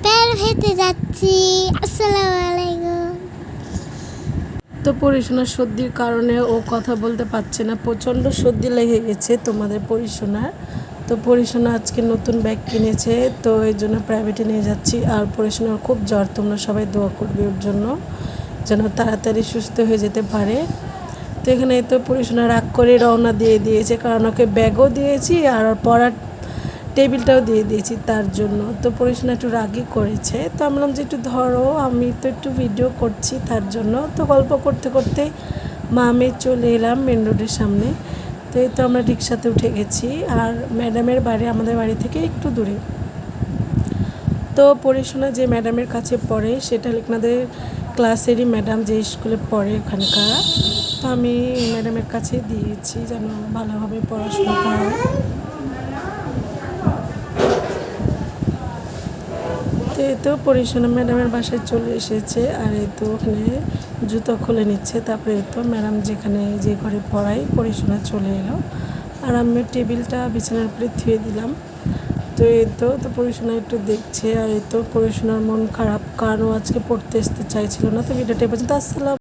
প্যার হেঁটে যাচ্ছি। আসসালামু আলাইকুম। তো পরিশোনার সর্দির কারণে ও কথা বলতে পারছে না, প্রচণ্ড সর্দি লেগে গেছে তোমাদের পরিশোনার। তো পরিশোনা আজকে নতুন ব্যাগ কিনেছে, তো এই জন্য প্রাইভেটে নিয়ে যাচ্ছি। আর পরিশোনার খুব জ্বর, তোমরা সবাই দোয়া করবে ওর জন্য যেন তাড়াতাড়ি সুস্থ হয়ে যেতে পারে। তো এখানে তো পরিশোনা রাগ করে রওনা দিয়ে দিয়েছে, কারণ ওকে ব্যাগও দিয়েছি আর পড়ার টেবিলটাও দিয়ে দিয়েছি তার জন্য। তো পরিশোনা একটু রাগই করেছে, তো আমি বললাম যে একটু ধরো, আমি তো একটু ভিডিও করছি তার জন্য। তো গল্প করতে করতে মা মেয়ে চলে এলাম মেন রোডের সামনে। তো এই তো আমরা রিক্সাতে উঠে গেছি, আর ম্যাডামের বাড়ি আমাদের বাড়ি থেকে একটু দূরে। তো পরিশোনা যে ম্যাডামের কাছে পড়ে সেটা আপনাদের ক্লাসেরই ম্যাডাম, যে স্কুলে পড়ে ওখানকার। তো আমি ম্যাডামের কাছে দিয়েছি যেন ভালোভাবে পড়াশোনা করে। তো এই তো পরিশোনা ম্যাডামের বাসায় চলে এসেছে, আর এই তো ওখানে জুতো খুলে নিচ্ছে। তারপরে এই তো ম্যাডাম যেখানে যে ঘরে পড়াই পরিশোনা চলে এলো, আর আমি টেবিলটা বিছানার উপরে থুয়ে দিলাম। তো এই তো পরিশোনা একটু দেখছে, আর এই তো পরিশোনার মন খারাপ, কারণ আজকে পড়তে আসতে চাইছিল না। তো ভিডিওটা পর্যন্ত। আসসালাম।